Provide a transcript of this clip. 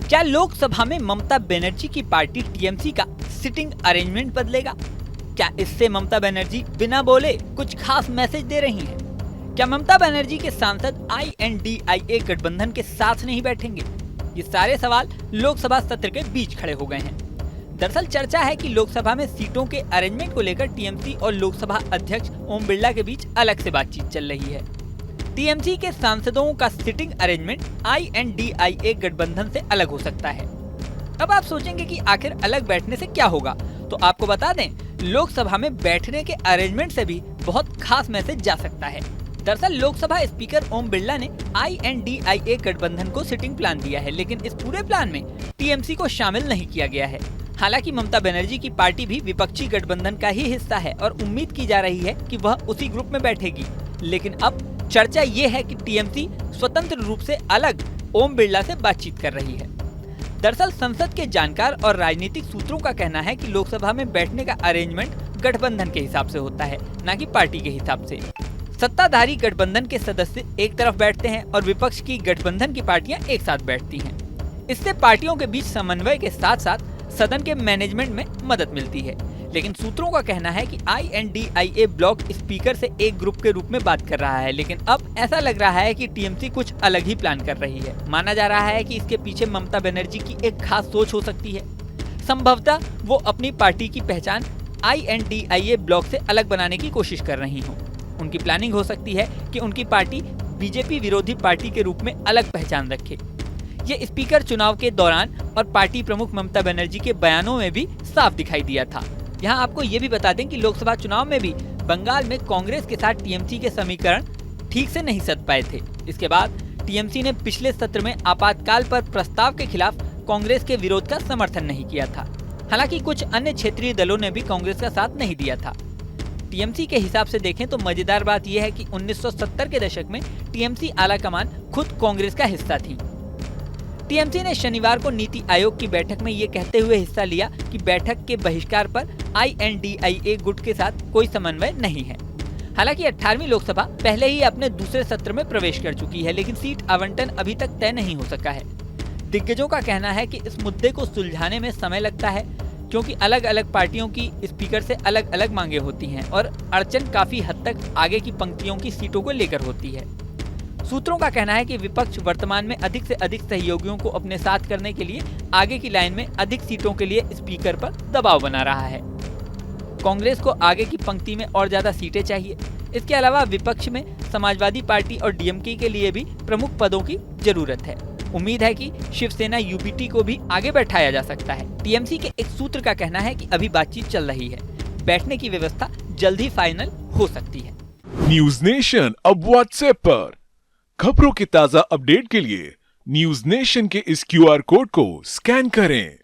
क्या लोकसभा में ममता बनर्जी की पार्टी टीएमसी का सिटिंग अरेंजमेंट बदलेगा? क्या इससे ममता बनर्जी बिना बोले कुछ खास मैसेज दे रही हैं? क्या ममता बनर्जी के सांसद INDIA गठबंधन के साथ नहीं बैठेंगे? ये सारे सवाल लोकसभा सत्र के बीच खड़े हो गए हैं। दरअसल चर्चा है कि लोकसभा में सीटों के अरेंजमेंट को लेकर टीएमसी और लोकसभा अध्यक्ष ओम बिरला के बीच अलग से बातचीत चल रही है। टीएमसी के सांसदों का सिटिंग अरेंजमेंट INDIA गठबंधन से अलग हो सकता है। अब आप सोचेंगे कि आखिर अलग बैठने से क्या होगा, तो आपको बता दें, लोकसभा में बैठने के अरेंजमेंट से भी बहुत खास मैसेज जा सकता है। दरअसल लोकसभा स्पीकर ओम बिरला ने INDIA गठबंधन को सिटिंग प्लान दिया है, लेकिन इस पूरे प्लान में टीएमसी को शामिल नहीं किया गया है। हालांकि ममता बनर्जी की पार्टी भी विपक्षी गठबंधन का ही हिस्सा है और उम्मीद की जा रही है कि वह उसी ग्रुप में बैठेगी। लेकिन अब चर्चा ये है कि टीएमसी स्वतंत्र रूप से अलग ओम बिरला से बातचीत कर रही है। दरअसल संसद के जानकार और राजनीतिक सूत्रों का कहना है कि लोकसभा में बैठने का अरेंजमेंट गठबंधन के हिसाब से होता है, न कि पार्टी के हिसाब से। सत्ताधारी गठबंधन के सदस्य एक तरफ बैठते हैं और विपक्ष की गठबंधन की पार्टियां एक साथ बैठती हैं। इससे पार्टियों के बीच समन्वय के साथ साथ सदन के मैनेजमेंट में मदद मिलती है। लेकिन सूत्रों का कहना है कि INDIA ब्लॉक स्पीकर से एक ग्रुप के रूप में बात कर रहा है, लेकिन अब ऐसा लग रहा है कि टीएमसी कुछ अलग ही प्लान कर रही है। माना जा रहा है कि इसके पीछे ममता बनर्जी की एक खास सोच हो सकती है। संभवतः वो अपनी पार्टी की पहचान INDIA ब्लॉक से अलग बनाने की कोशिश कर रही हो। उनकी प्लानिंग हो सकती है कि उनकी पार्टी बीजेपी विरोधी पार्टी के रूप में अलग पहचान रखे। ये स्पीकर चुनाव के दौरान और पार्टी प्रमुख ममता बनर्जी के बयानों में भी साफ दिखाई दिया था। यहाँ आपको ये भी बता दें कि लोकसभा चुनाव में भी बंगाल में कांग्रेस के साथ टीएमसी के समीकरण ठीक से नहीं सध पाए थे। इसके बाद टीएमसी ने पिछले सत्र में आपातकाल पर प्रस्ताव के खिलाफ कांग्रेस के विरोध का समर्थन नहीं किया था। हालांकि कुछ अन्य क्षेत्रीय दलों ने भी कांग्रेस का साथ नहीं दिया था। टीएमसी के हिसाब से देखें तो मजेदार बात यह है कि 1970 के दशक में टीएमसी आलाकमान खुद कांग्रेस का हिस्सा थी। टीएमसी ने शनिवार को नीति आयोग की बैठक में ये कहते हुए हिस्सा लिया कि बैठक के बहिष्कार पर INDIA गुट के साथ कोई समन्वय नहीं है। हालांकि 18वीं लोकसभा पहले ही अपने दूसरे सत्र में प्रवेश कर चुकी है, लेकिन सीट आवंटन अभी तक तय नहीं हो सका है। दिग्गजों का कहना है कि इस मुद्दे को सुलझाने में समय लगता है, क्योंकि अलग अलग पार्टियों की स्पीकर से अलग अलग मांगे होती हैं और अड़चन काफी हद तक आगे की पंक्तियों की सीटों को लेकर होती है। सूत्रों का कहना है कि विपक्ष वर्तमान में अधिक से अधिक सहयोगियों को अपने साथ करने के लिए आगे की लाइन में अधिक सीटों के लिए स्पीकर पर दबाव बना रहा है। कांग्रेस को आगे की पंक्ति में और ज्यादा सीटें चाहिए। इसके अलावा विपक्ष में समाजवादी पार्टी और DMK के लिए भी प्रमुख पदों की जरूरत है। उम्मीद है कि शिवसेना UPT को भी आगे बैठाया जा सकता है। टीएमसी के एक सूत्र का कहना है कि अभी बातचीत चल रही है, बैठने की व्यवस्था जल्द ही फाइनल हो सकती है। न्यूज नेशन अब व्हाट्सएप पर खबरों के ताजा अपडेट के लिए न्यूज नेशन के इस QR कोड को स्कैन करें।